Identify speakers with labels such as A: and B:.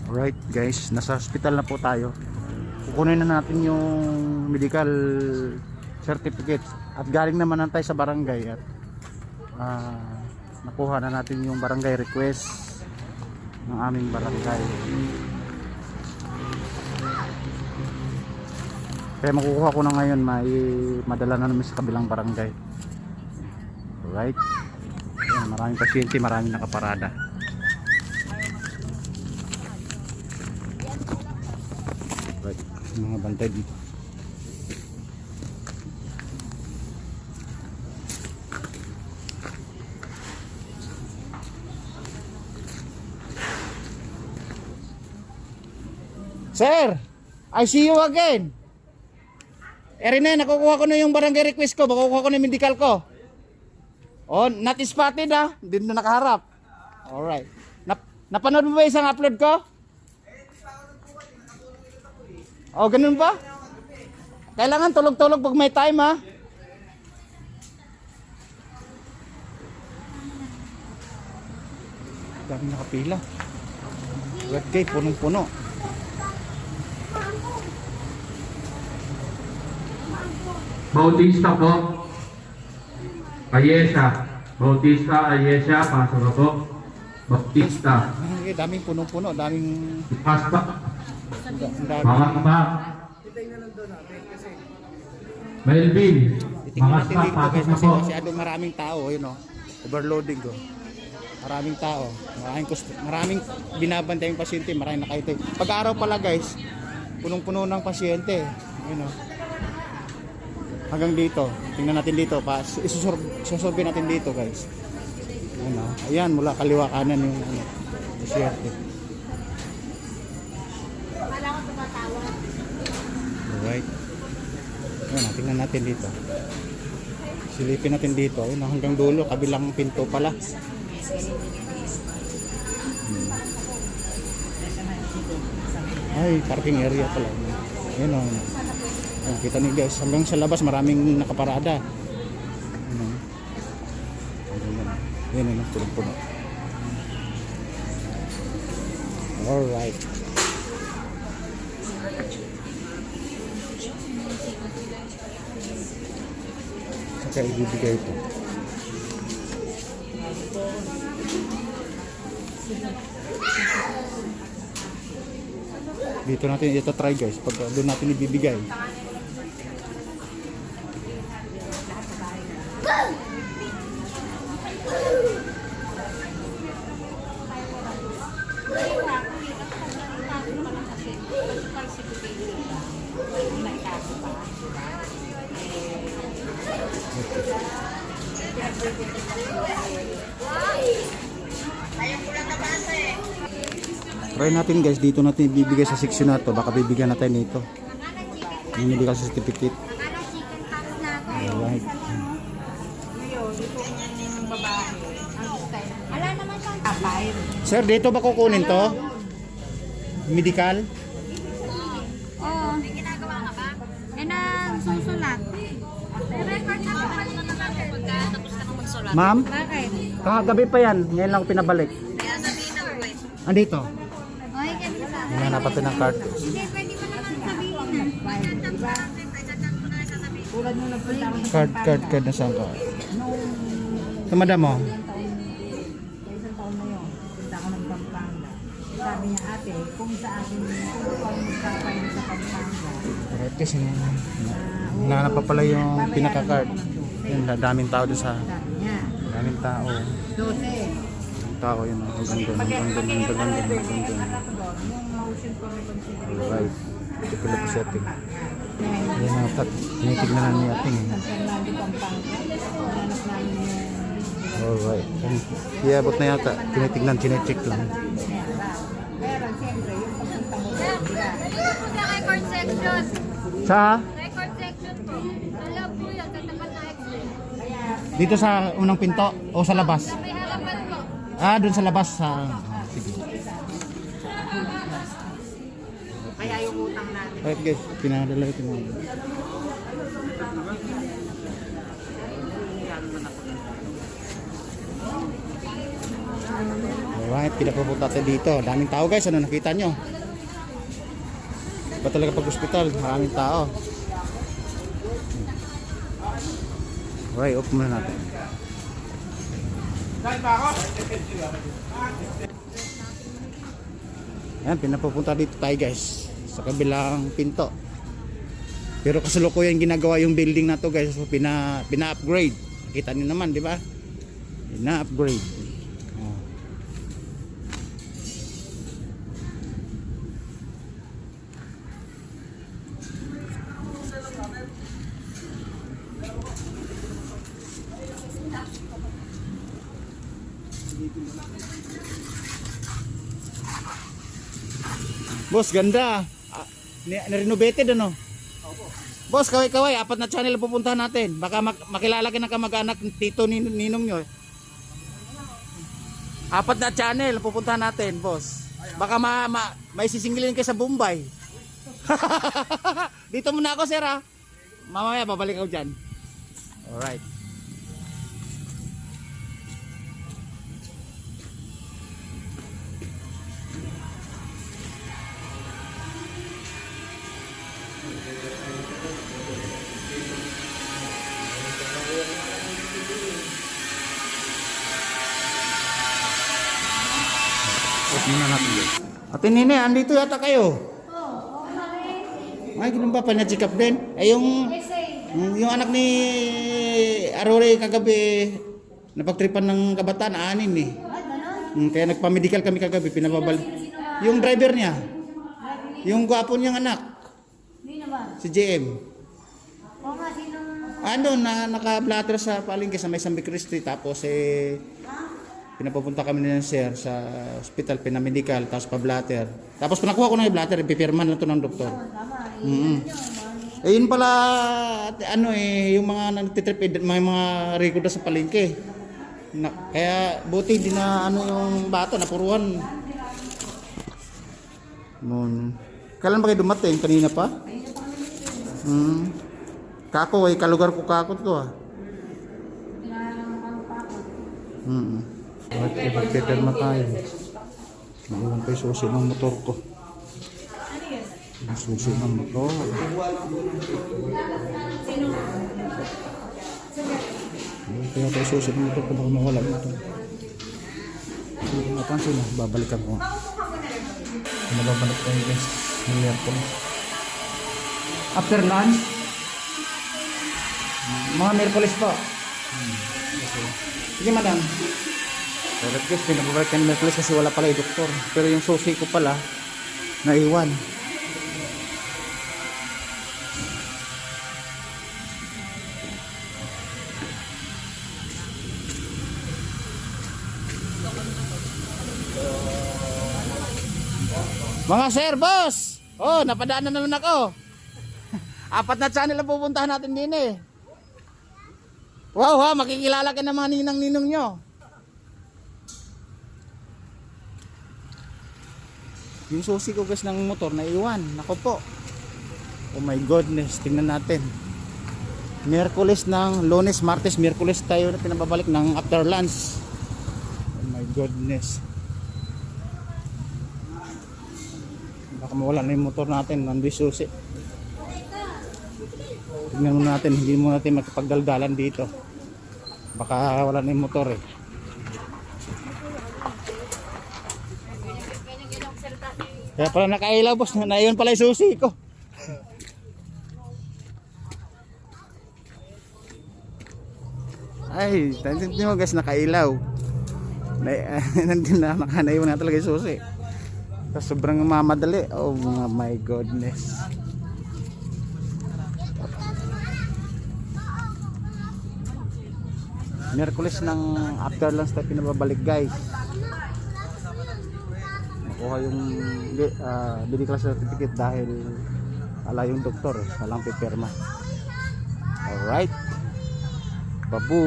A: Alright guys, nasa hospital na po tayo. Kukunin na natin yung medical certificate. At galing naman na tayo sa barangay. At nakuha na natin yung barangay request ng aming barangay. Kaya makukuha ko na ngayon, madala na namin sa kabilang barangay. Alright. Ayan, maraming pasyente, maraming nakaparada. Right, mga bantay dito. Sir, I see you again. Erina, nakukuha ko na yung barangay request ko. Makukuha ko na yung medical ko. Oh, not spotted ah. Hindi na nakaharap. Alright. Napanood mo ba isang upload ko? Oh, ganun ba? Kailangan tulog-tulog pag may time ha. Dami nakapila. Red gate, punong-puno.
B: Bautista po. Ayesha. Bautista, Ayesha, pasok na po. Bautista.
A: Ay, daming punong-puno, daming
B: Pasta.
A: daming.
B: Mga kaba. Melvin.
A: Titingnan
B: Mga
A: natin dito
B: pasok
A: guys
B: na
A: kasi
B: po.
A: masyadong maraming tao, yun oh. Overloading ko. Maraming tao, maraming binabantay yung pasyente, maraming nakaitay. Pag-araw pala guys, punong-puno ng pasyente. Yun oh. Hanggang dito, tingnan natin dito, isusurvey natin dito guys. Ayan oh. Ayan, mula kaliwa kanan yung pasyente. Alright. Ayan, tingnan natin dito. Silipin natin dito. Ayan, hanggang dulo, kabilang pinto pala. Ay, parking area pala. Ayan o. Ayan, kita niyo guys, hanggang sa labas maraming nakaparada. Ayan. Ayan, ayan, puno-puno. Alright. Saka ibibigay ito. Dito natin ito try guys, pag doon natin ibibigay. Try natin guys, dito natin ibibigay sa section na to. Baka bibigyan natin nito yung medical certificate. Alright. Sir, dito ba kukunin to? Medical?
C: Oo. May ginagawa ka ba? Eh na susulat. Record na naman tapos na kung magsulat.
A: Ma'am,
C: Bakit?
A: kakagabi pa yan. Ngayon lang ako pinabalik.
C: Kaya sabihin na wait.
A: Andito.
C: Okay, ganun sa.
A: Ngayon napatin ng card.
C: Hindi, pwede mo naman sabihin na. Tulad nung nagpunta ako sa
A: Card na saan ka? Sa madam mo?
D: Isang taon na yun, punta ako ng Pampanga. Sabi niya, ate, kung sa akin, kung ako magkakain sa Pampanga,
A: Alright kasi nahanap pa pala yung pinaka-card. Yun, daming tao doon sa...
D: sabi niya,
A: Daming tao.
D: 12.
A: Tao yun. Hanggang doon.
D: Yung motion for reconsideration.
A: Alright. Ito pala po setting. Yan ang tinitignan na niya ating.
D: San Fernando, Pampanga. Hanap namin yung...
A: Alright. Iabot na yata. Tinitignan, chinecheck lang.
D: Pero siyempre, yung pagpunta mo sa
C: Sa record section.
A: Sa?
C: Record section po. Alam po yun, sa tapat na x-ray.
A: Dito sa unang pinto o sa labas?
C: May harapan po.
A: Doon sa labas sa... sige.
D: Kaya yung utang natin.
A: Alright guys, pinadala ito mo. Alright, pinapupunta tayo dito. Daming tao guys, ano nakita nyo? Ba talaga pag hospital, maraming tao. Alright, open muna natin. Ayan, pinapupunta dito tayo guys. Sa kabilang pinto. Pero kasalukuyan ginagawa yung building na to guys. So, pina-upgrade. Kita niyo naman, di ba? Pina-upgrade. Oh. Boss, ganda. Renovated ano? Boss, kaway-kaway, 4 na channel ang pupuntahan natin. Baka makilala ka ng kamag-anak ng tito ninong nyo. 4 na channel ang pupuntahan natin, boss. Baka may sisingilin kayo sa Bombay. Dito muna ako, sir, ha? Mamaya, babalik ako dyan. Alright. Ate Nene, andito yata kayo. Ay, ganun ba? Pina-check up din? Eh, yung anak ni Aurore kagabi, napagtripan ng kabataan, 6 eh. Kaya nagpa-medical kami kagabi, pinababal. Yung driver niya, yung gwapo niyang anak, si JM. Ano, naka-blatter sa palengke sa may San Cristi, tapos pinapupunta kami niyan sir sa hospital, pinamedical, tapos pa-blatter. Tapos pinakuha ko na yung blatter, ipipirman na ito ng doktor. Eh yun pala, yung mga nagtitrip, may mga record sa palengke. Kaya buti di na yung bata, napuruan. Kailan ba kayo dumating? Kanina pa? Kako, kalugar ko kako to ah. Bakit magpipirma tayo? Naiwan ko yung susi ng motor ko. Yung susi ng motor. Kaya ko yung susi ng motor ko, baka mawala ito. Hindi napansin na, babalikan ko. Nababalik tayo guys. Nangyari ko. After lunch? Mga Merkulis po. Sige madam. Pero guys, pinababalik ka ng Merkulis kasi wala pala yung doktor. Pero yung susi ko pala, naiwan. Mga sir, boss! Oh, napadaanan naman ako. 4 na channel ang pupuntahan natin din eh. Wow ha, makikilala ka ng mga ninang-ninong nyo. Yung susi ko guys ng motor na iwan. Nako po. Oh my goodness, tingnan natin. Miyerkules ng Lunes, Martes, Miyerkules tayo na pinababalik ng after lunch. Oh my goodness. Baka mawala na yung motor natin, nandun susi. Tingnan mo natin, hindi mo natin makipagdaldalan dito. Baka wala na yung motor eh. Kaya pala nakailaw boss, naiwan pala yung susi ko. Ay, tansin nyo guys, nakailaw. Nandun na, naiwan na talaga yung susi. Tapos sobrang mamadali. Oh my goodness. Miyerkules ng after lunch tayo pinababalik guys. Nakuha yung medical certificate dahil ala yung doktor walang pipirma. Alright, babu.